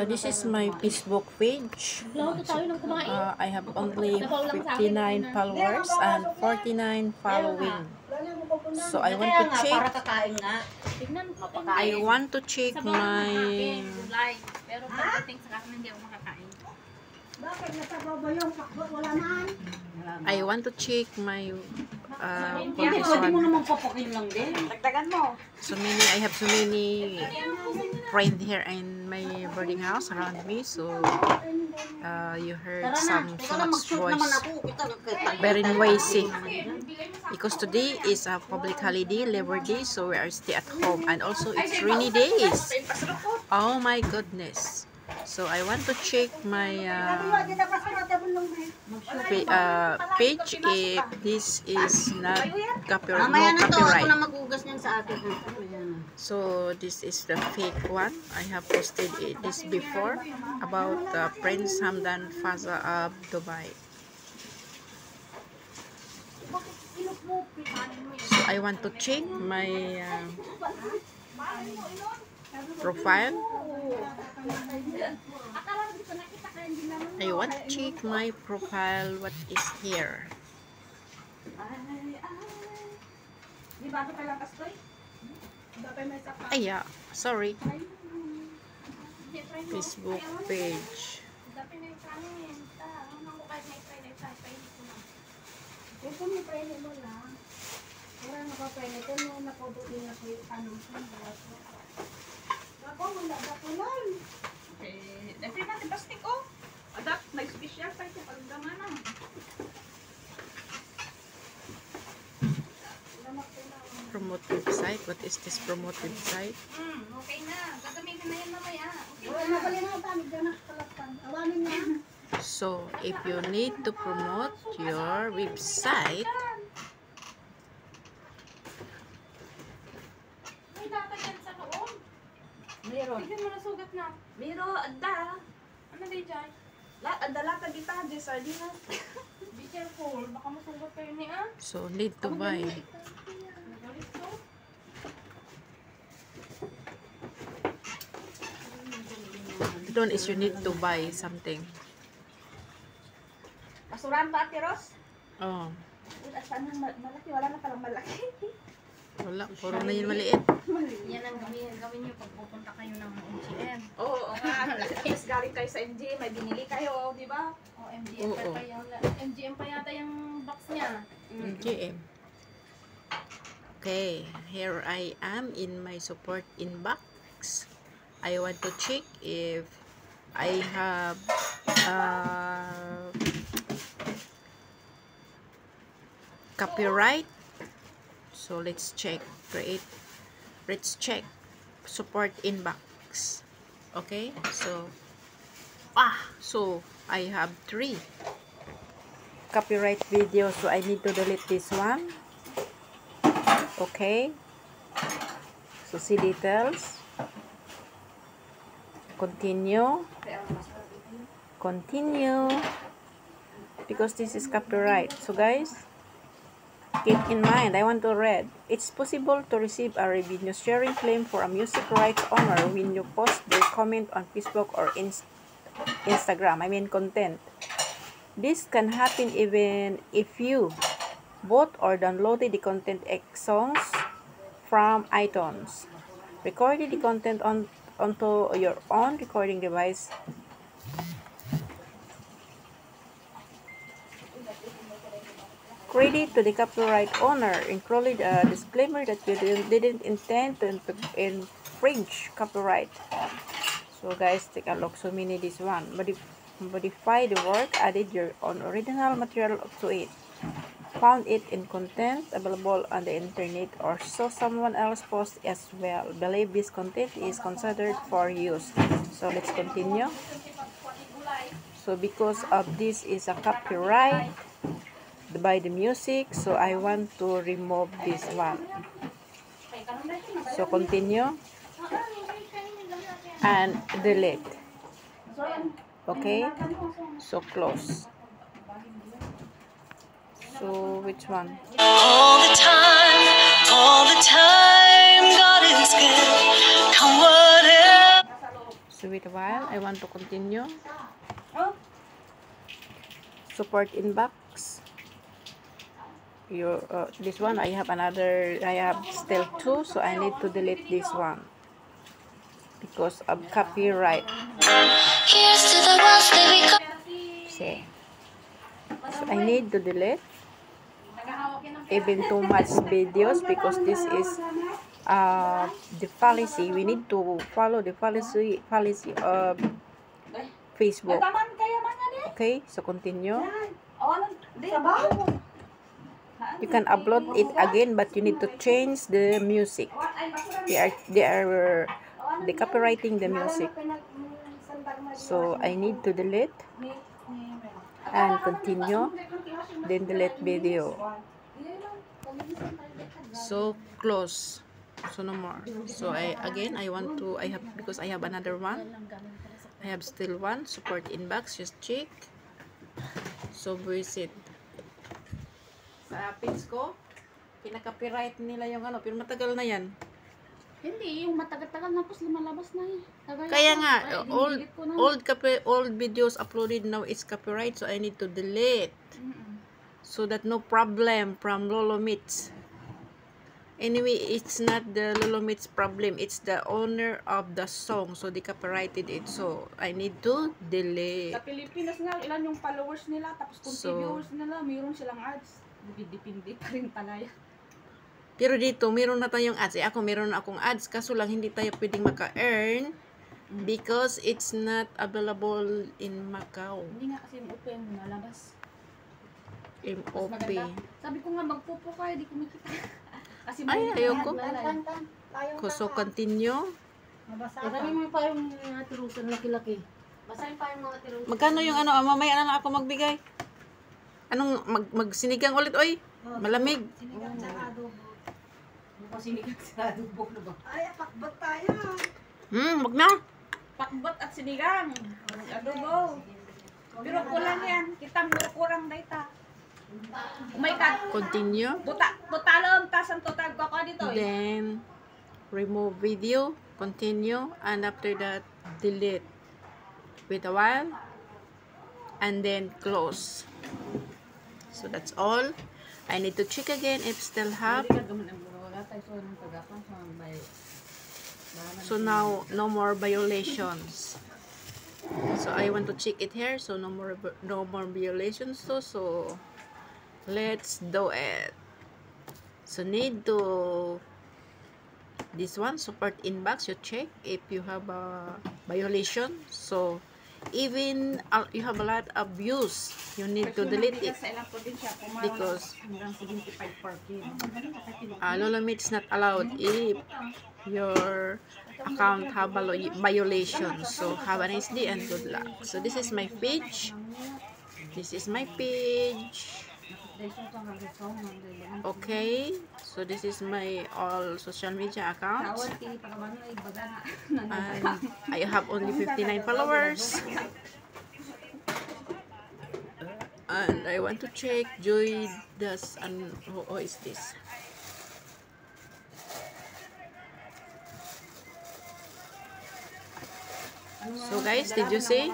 This is my Facebook page. I have only 59 followers and 49 following. So I want to check. I want to check my. I want to check my so many. I have so many friends here in my boarding house around me. So you heard so much voice, very noisy. Because today is a public holiday, Labor Day, so we are stay at home, and also it's rainy days. Oh my goodness! So I want to check my page if this is not copyright. So this is the fake one. I have posted this before about Prince Hamdan Faza of Dubai. So I want to check my profile. I want to check my profile. What is here? Yeah, sorry. Facebook page. Promote website. What is this promote website? Okay na. Gagamitin na yan mamaya. So, if you need to promote your website, may dapat yan sa loob. Meron. Tignan mo na sugat na. Meron, adda. Ano di dyan? Adda lang kagita, di sardinas. Be careful. Baka masugat kayo ni ah. so need to buy. The one is you need to buy something. Basuran ba, Ate Ros? Oh, Saan ang malaki? Wala na palang malaki. wala. Puro na yun maliit. Yan ang gawin nyo pag pupunta kayo ng MGM. Oo, nga. Tapos galing kayo sa MG, may binili kayo, di ba? O MGM Oo. MGM pa yata yung box niya. GM. Okay, here I am in my support inbox. I want to check if I have copyright. So let's check. Let's check support inbox. Okay, so I have 3 copyright videos, so I need to delete this one. Okay, so see details, continue, because this is copyright. So guys, keep in mind, I want to read. It's possible to receive a revenue sharing claim for a music rights owner when you post their comment on Facebook or Instagram. I mean content. This can happen even if you bought or downloaded the content songs from iTunes, recorded the content onto your own recording device, credit to the copyright owner, included a disclaimer that you didn't intend to infringe copyright. So guys, take a look. So many this one. Modify the work, added your own original material to it, found it in content available on the internet, or saw someone else post as well. Believe this content is considered for use. So let's continue. So because of this is a copyright by the music, so I want to remove this one. So continue and delete. Okay, so close. So which one? All the time, God is good. Come whatever. So wait a while, I want to continue. Oh, Support inbox. This one I have still 2, so I need to delete this one because of copyright. Here's to the ones that we go. See, so I need to delete even too much videos because this is the policy. We need to follow the policy of Facebook. taman kaya man yan eh. Okay, so continue. Oh, sabaw. You can upload it again, but you need to change the music. They are copywriting the music. So I need to delete and continue, then delete video. So close. So no more. So I have because I have another one. I have still one. Support inbox. Just check. So visit. Sa page ko, pinaka-copyright nila yung ano, pero matagal na yan. Hindi, yung matagal-tagal na po lumalabas na eh. Kaya nga, old videos uploaded now is copyright, so I need to delete. So that no problem from Lolo Meets. Anyway, it's not the Lolo Meets problem, it's the owner of the song, so they copyrighted it, so I need to delete. Sa Pilipinas nga, ilan yung followers nila, tapos kung viewers nila, mayroon silang ads. Depende pa rin pala yan. Pero dito, meron na tayong ads. Ako, meron na akong ads. Kaso lang, hindi tayo pwedeng maka-earn because it's not available in Macau. Hindi nga kasi MOP yung nalabas. MOP. Sabi ko nga, magpupo kayo, di kumikita. Kasi ayoko. So, continue. Sabi mo pa yung tirusan laki-laki. Basahin pa yung mga tirusan. Magkano yung ano? Mamaya na lang ako magbigay. Anong magsinigang ulit, oy? Malamig. Sinigang sa adobo. Sinigang sa adobo na ba? Ay, pakbot tayo. Wag na. Pakbot at sinigang. Adobo. Pero kulang yan. Kitang kurang data. Oh my God. Continue. Butalon, tasan total ko dito eh. Then, remove video. Continue. And after that, delete. Wait a while. And then, close. So that's all. I need to check again if still have. So now no more violations. So I want to check it here. So no more violations. So let's do it. So need to this one support inbox. You check if you have a violation. So even you have a lot of views, you need to delete it because Lolo Meets not allowed if your account have a violation. So have a nice day and good luck. So this is my page. This is my page. Okay, so this is my all social media accounts, and I have only 59 followers, and I want to check Joy does and who is this? So guys, did you see?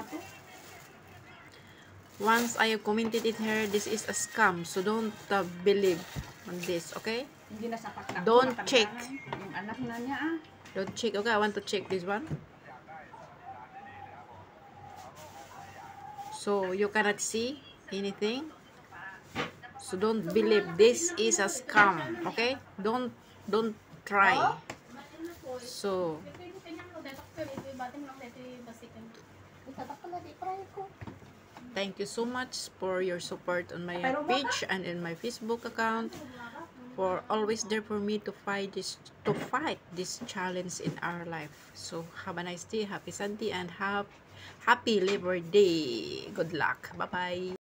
Once I have commented it here, this is a scam. So don't believe on this, okay? Don't check. Don't check. Okay, I want to check this one. So you cannot see anything. So don't believe this is a scam, okay? Don't try. So thank you so much for your support on my page and in my Facebook account, for always there for me to fight this challenge in our life. So have a nice day, happy Sunday, and happy Labor Day. Good luck. Bye bye.